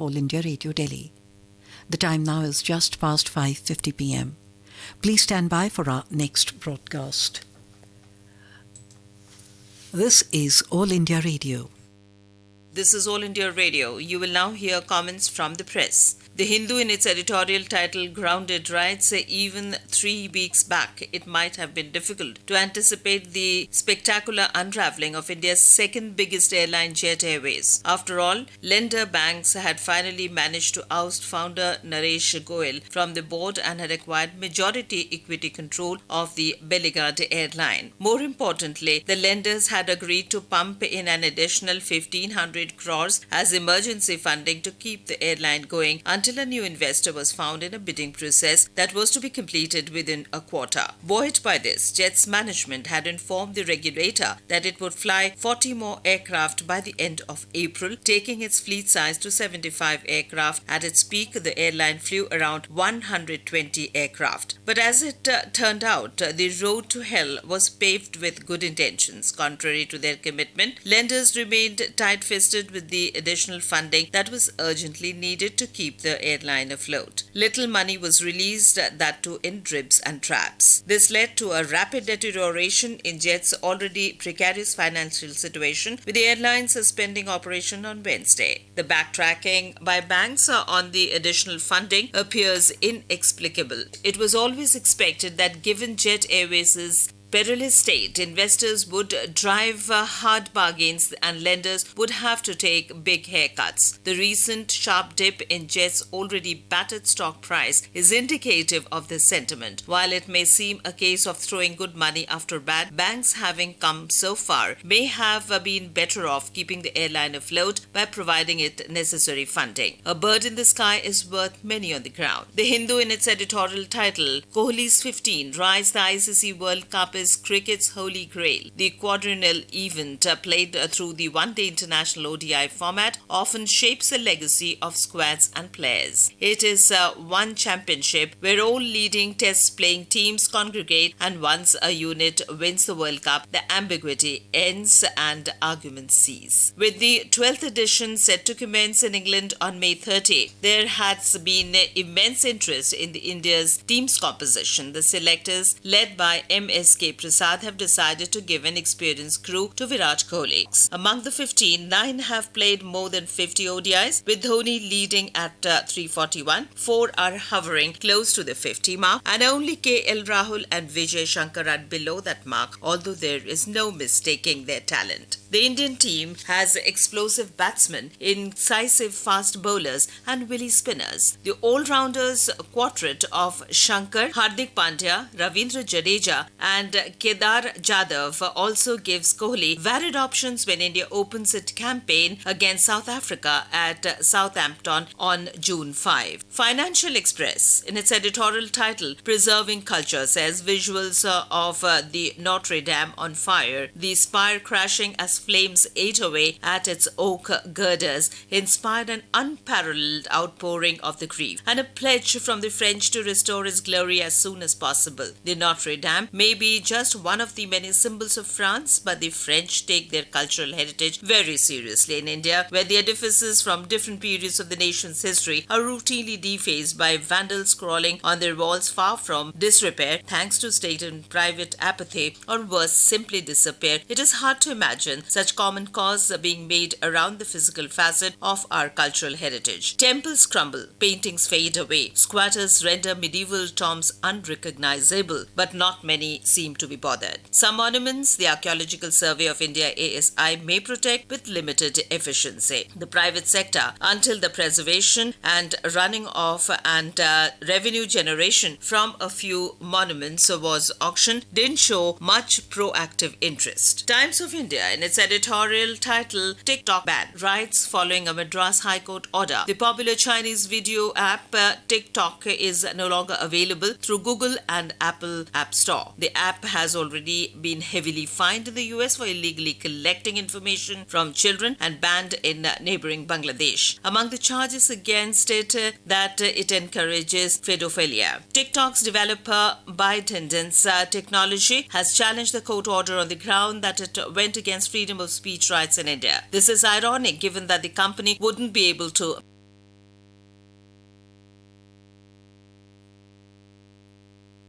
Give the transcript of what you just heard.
All India Radio Delhi. The time now is just past 5:50 p.m. Please stand by for our next broadcast. This is All India Radio. This is All India Radio. You will now hear comments from the press. The Hindu, in its editorial title Grounded, writes, even 3 weeks back, it might have been difficult to anticipate the spectacular unraveling of India's second biggest airline, Jet Airways. After all, lender banks had finally managed to oust founder Naresh Goyal from the board and had acquired majority equity control of the Bellegarde airline. More importantly, the lenders had agreed to pump in an additional 1,500 crores as emergency funding to keep the airline going until a new investor was found in a bidding process that was to be completed within a quarter. Buoyed by this, Jet's management had informed the regulator that it would fly 40 more aircraft by the end of April, taking its fleet size to 75 aircraft. At its peak, the airline flew around 120 aircraft. But as it turned out, the road to hell was paved with good intentions. Contrary to their commitment, lenders remained tight-fisted with the additional funding that was urgently needed to keep the airline afloat. Little money was released, that too in dribs and drabs. This led to a rapid deterioration in Jet's already precarious financial situation, with the airline suspending operation on Wednesday. The backtracking by banks on the additional funding appears inexplicable. It was always expected that given Jet Airways' perilous state, investors would drive hard bargains and lenders would have to take big haircuts. The recent sharp dip in Jet's already battered stock price is indicative of this sentiment. While it may seem a case of throwing good money after bad, banks having come so far may have been better off keeping the airline afloat by providing it necessary funding. A bird in the sky is worth many on the ground. The Hindu, in its editorial title, Kohli's 15 rise the ICC World Cup is cricket's holy grail. The quadrennial event played through the one-day international ODI format often shapes a legacy of squads and players. It is one championship where all leading test-playing teams congregate, and once a unit wins the World Cup, the ambiguity ends and arguments cease. With the 12th edition set to commence in England on May 30, there has been immense interest in India's team's composition. The selectors, led by MSK Prasad, have decided to give an experienced crew to Virat Kohli. Among the 15, 9 have played more than 50 ODIs, with Dhoni leading at 341. 4 are hovering close to the 50 mark, and only KL Rahul and Vijay Shankar are below that mark, although there is no mistaking their talent. The Indian team has explosive batsmen, incisive fast bowlers and willy spinners. The all-rounders quartet of Shankar, Hardik Pandya, Ravindra Jadeja and Kedar Jadhav also gives Kohli varied options when India opens its campaign against South Africa at Southampton on June 5. Financial Express, in its editorial title, Preserving Culture, says visuals of the Notre Dame on fire, the spire crashing as flames ate away at its oak girders, inspired an unparalleled outpouring of the grief and a pledge from the French to restore its glory as soon as possible. The Notre Dame may be just one of the many symbols of France, but the French take their cultural heritage very seriously. In India, where the edifices from different periods of the nation's history are routinely defaced by vandals crawling on their walls far from disrepair thanks to state and private apathy, or worse, simply disappear, it is hard to imagine such common cause being made around the physical facet of our cultural heritage. Temples crumble, paintings fade away, squatters render medieval tombs unrecognizable, but not many seem to be bothered. Some monuments the Archaeological Survey of India ASI may protect with limited efficiency. The private sector, until the preservation and running off and revenue generation from a few monuments was auctioned, didn't show much proactive interest. Times of India, in its editorial title TikTok ban, writes following a Madras High Court order, the popular Chinese video app TikTok is no longer available through Google and Apple App Store. The app has already been heavily fined in the US for illegally collecting information from children and banned in neighboring Bangladesh. Among the charges against it, that it encourages pedophilia. TikTok's developer ByteDance Technology has challenged the court order on the ground that it went against freedom of speech rights in India. This is ironic given that the company wouldn't be able to